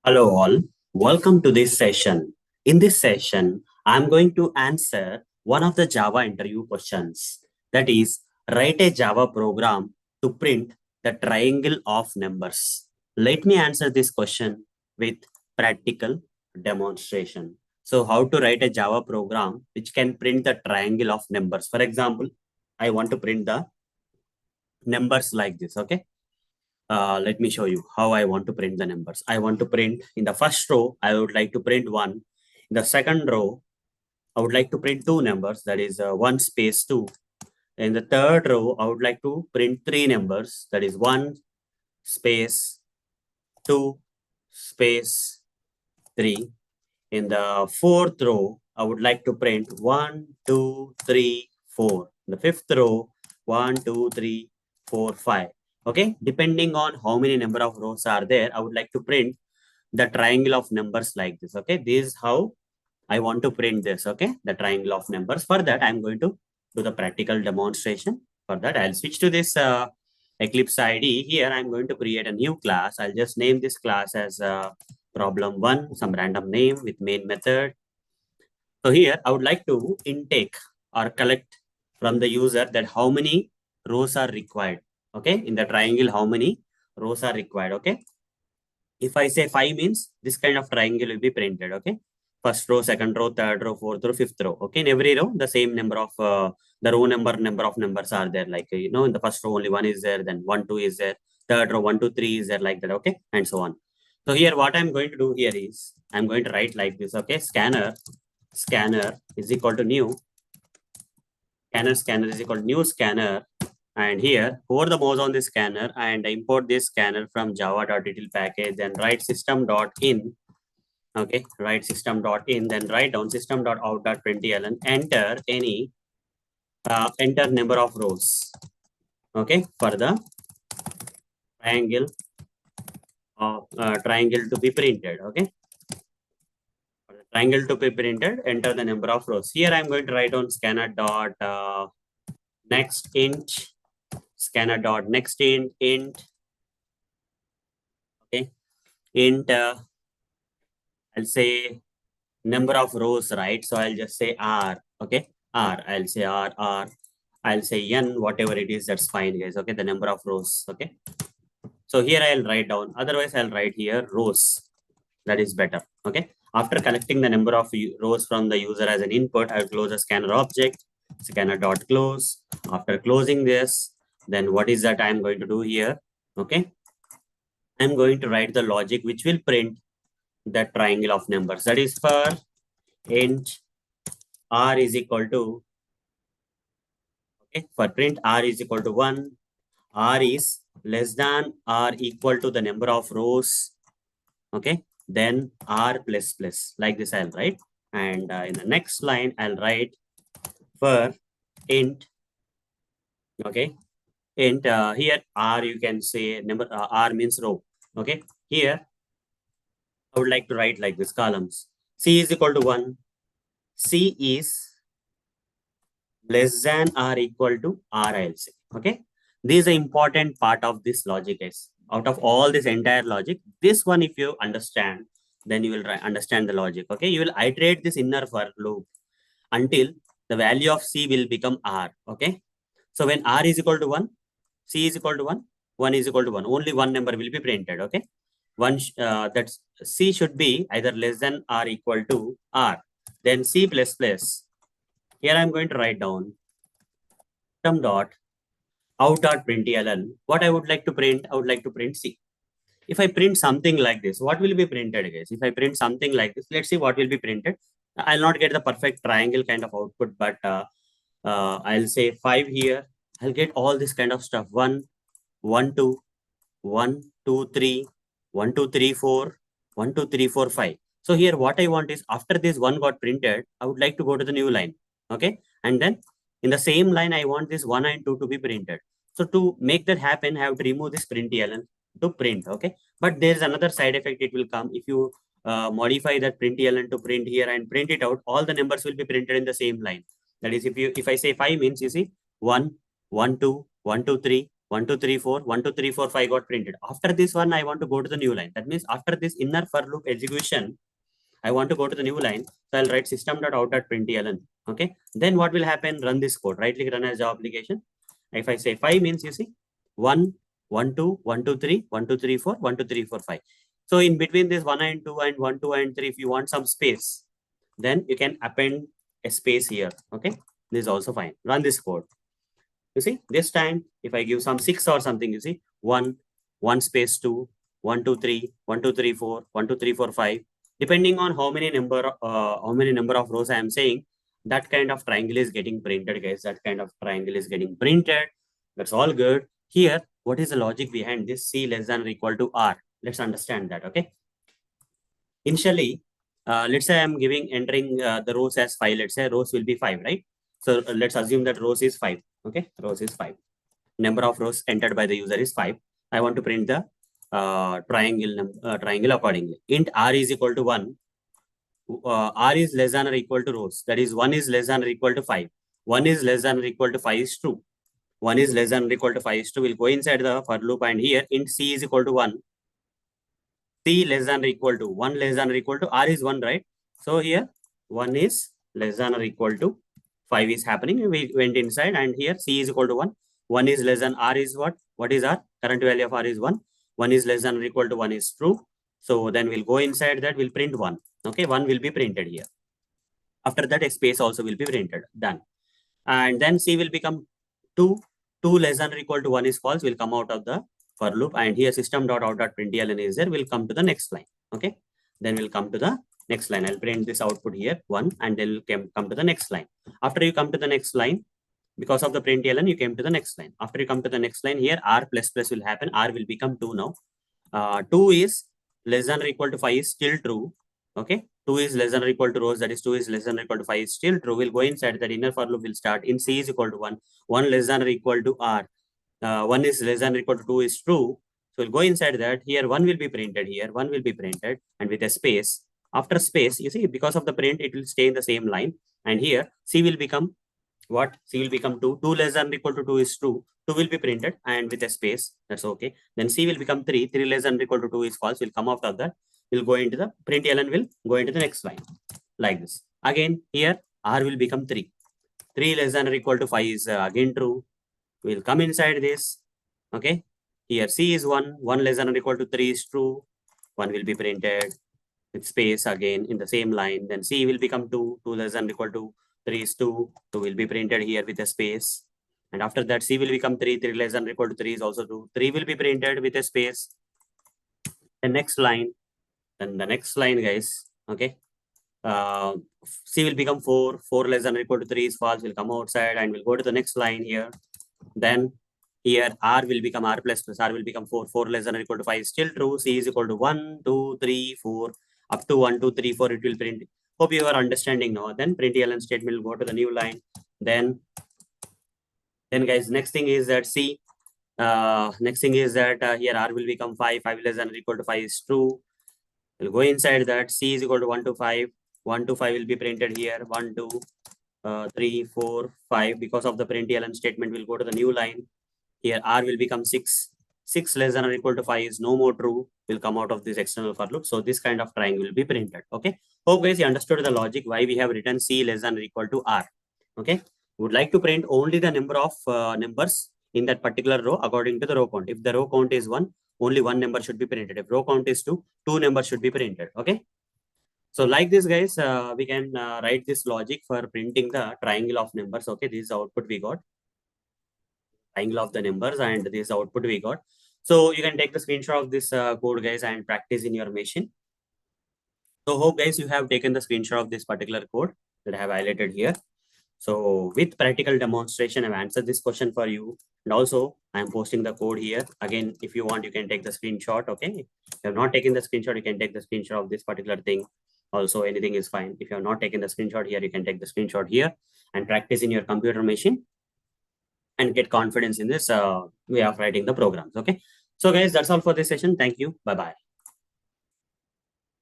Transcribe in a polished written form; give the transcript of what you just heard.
Hello all, welcome to this session. In this session, I'm going to answer one of the Java interview questions. That is, write a Java program to print the triangle of numbers. Let me answer this question with practical demonstration. So how to write a Java program which can print the triangle of numbers. For example, I want to print the numbers like this, okay? Let me show you how I want to print the numbers. I want to print in the first row, I would like to print 1. In the second row, I would like to print two numbers, that is 1 space 2. In the third row, I would like to print three numbers, that is 1 space 2 space 3. In the fourth row, I would like to print 1, 2, 3, 4. In the fifth row, 1, 2, 3, 4, 5. Okay, depending on how many number of rows are there, I would like to print the triangle of numbers like this. Okay, this is how I want to print this. Okay, the triangle of numbers. For that, I'm going to do the practical demonstration. For that, I'll switch to this Eclipse IDE. Here, I'm going to create a new class. I'll just name this class as problem1, some random name with main method. So here, I would like to intake or collect from the user that how many rows are required. Okay, in the triangle, how many rows are required. Okay, if I say 5 means this kind of triangle will be printed. Okay, first row, second row, third row, fourth row, fifth row. Okay, in every row, the same number of the row number of numbers are there. Like, in the first row, only one is there, then 1, 2 is there, third row, 1, 2, 3 is there, like that. Okay, and so on. So here, what I'm going to do here is I'm going to write like this. Okay, scanner is equal to new scanner is equal to new scanner. And here, hover the mouse on the scanner and import this scanner from java.util package, then write system.in. Okay, write system.in, then write down system.out.println, enter number of rows. Okay, for the triangle to be printed. Okay, for the triangle to be printed, enter the number of rows. Here I'm going to write on scanner dot next int, scanner dot next int. Okay, int I'll say number of rows, right? So I'll just say R. Okay, R. I'll say R. I'll say N, whatever it is, that's fine, guys. Okay, the number of rows. Okay, so here I'll write down. Otherwise, I'll write here rows. That is better. Okay, after collecting the number of rows from the user as an input, I'll close the scanner object, scanner dot close. After closing this, then what is that I'm going to do here? Okay, I'm going to write the logic which will print the triangle of numbers. That is for int R is equal to, okay, for print R is equal to 1, R is less than or equal to the number of rows. Okay, then R plus plus, like this I'll write. And in the next line, I'll write for int, okay, int here R, you can say number, R means row. Okay, here I would like to write like this columns. C is equal to 1, C is less than or equal to R, I'll say. Okay, this is an important part of this logic, guys. Out of all this entire logic, this one, if you understand, then you will understand the logic. Okay, you will iterate this inner for loop until the value of C will become R. Okay, so when R is equal to 1, C is equal to 1, 1 is equal to 1, only one number will be printed. Okay, that's C should be either less than or equal to R. Then C plus plus. Here I'm going to write down system dot out.println. What I would like to print, I would like to print C. If I print something like this, what will be printed, guys? If I print something like this, let's see what will be printed. I'll not get the perfect triangle kind of output, but I'll say 5 here. I'll get all this kind of stuff. 1, 1, 2, 1, 2, 3, 1, 2, 3, 4, 1, 2, 3, 4, 5. So here what I want is after this one got printed, I would like to go to the new line. Okay. And then in the same line, I want this 1 and 2 to be printed. So to make that happen, I have to remove this println to print. Okay. But there's another side effect it will come. If you modify that println to print here and print it out, all the numbers will be printed in the same line. That is, if I say 5 means, you see 1, 1, 2, 1, 2, 3, 1, 2, 3, 4, 1, 2, 3, 4, 5 got printed. After this one, I want to go to the new line. That means after this inner for loop execution, I want to go to the new line. So I'll write system.out.println. Okay. Then what will happen? Run this code. Right click, run as Java application. If I say 5 means you see 1, 1, 2, 1, 2, 3, 1, 2, 3, 4, 1, 2, 3, 4, 5. So in between this 1 and 2 and 1, 2 and 3, if you want some space, then you can append a space here. Okay. This is also fine. Run this code. You see, this time, if I give some 6 or something, you see, 1, 1 space 2, 1, 2, 3, 1, 2, 3, 4, 1, 2, 3, 4, 5. Depending on how many number of rows I am saying, that kind of triangle is getting printed, guys. That kind of triangle is getting printed. That's all good. Here, what is the logic behind this? C less than or equal to R. Let's understand that, okay? Initially, let's say I'm entering the rows as 5. Let's say rows will be 5, right? So let's assume that rows is 5. Okay, rows is 5. Number of rows entered by the user is 5. I want to print the triangle accordingly. Int R is equal to 1. R is less than or equal to rows. That is 1 is less than or equal to 5. 1 is less than or equal to 5 is true. 1 is less than or equal to 5 is true. We'll go inside the for loop, and here int C is equal to 1. C less than or equal to 1 less than or equal to R is 1, right? So here 1 is less than or equal to 5 is happening. We went inside, and here C is equal to 1. 1 is less than R is what? What is R? Current value of R is 1. 1 is less than or equal to 1 is true. So then we'll go inside that, we'll print 1. Okay, 1 will be printed here. After that, a space also will be printed. Done. And then C will become 2. 2 less than or equal to 1 is false. Will come out of the for loop, and here system.out.println is there. We'll come to the next line. Okay, then we'll come to the next line. I'll print this output here 1, and then we'll come to the next line. After you come to the next line, because of the println, you came to the next line. After you come to the next line, here R plus plus will happen. R will become 2 now. 2 is less than or equal to 5 is still true. Okay, 2 is less than or equal to rows, that is 2 is less than or equal to 5 is still true. We'll go inside that inner for loop will start. In C is equal to 1. 1 less than or equal to R. 1 is less than or equal to 2 is true. So we'll go inside that. Here 1 will be printed. Here 1 will be printed, and with a space. After space, you see, because of the print, it will stay in the same line. And here C will become what? C will become 2. 2 less than or equal to 2 is true. 2 will be printed, and with a space. That's okay. Then C will become 3. 3 less than or equal to 2 is false. Will come out of that. We'll go into the println will go into the next line like this. Again, here R will become 3. 3 less than or equal to 5 is again true. We'll come inside this. Okay. Here C is 1. 1 less than or equal to 3 is true. 1 will be printed with space again in the same line. Then C will become 2. 2 less than or equal to 3 is 2. 2 will be printed here with a space. And after that, C will become 3. 3 less than or equal to 3 is also 2. 3 will be printed with a space. The next line. Then the next line, guys. Okay. C will become 4. 4 less than or equal to 3 is false. Will come outside, and we'll go to the next line here. Then here R will become R plus plus. R will become 4. 4 less than or equal to 5 is still true. C is equal to 1, 2, 3, 4. Up to 1, 2, 3, 4 it will print. Hope you are understanding now. Then println statement will go to the new line. Then guys, next thing is that C. Next thing is that here R will become 5. 5 less than or equal to 5 is true. We'll go inside that. C is equal to 1 to 5. 1 to 5 will be printed here. 1, 2, 3, 4, 5. Because of the println statement, we'll go to the new line. Here R will become 6. 6 less than or equal to 5 is no more true. Will come out of this external for loop. So this kind of triangle will be printed. Okay. Hope guys you understood the logic why we have written C less than or equal to R. Okay. Would like to print only the number of numbers in that particular row according to the row count. If the row count is 1, only 1 number should be printed. If row count is 2, 2 numbers should be printed. Okay. So like this, guys, we can write this logic for printing the triangle of numbers. Okay. This is the output we got. Triangle of the numbers, and this is the output we got. So you can take the screenshot of this code, guys, and practice in your machine. So hope guys you have taken the screenshot of this particular code that I have highlighted here. So with practical demonstration, I've answered this question for you. And also I'm posting the code here. Again, if you want, you can take the screenshot. Okay. If you have not taken the screenshot, you can take the screenshot of this particular thing. Also, anything is fine. If you have not taken the screenshot here, you can take the screenshot here and practice in your computer machine and get confidence in this way of writing the programs. Okay. So guys, that's all for this session. Thank you. Bye-bye.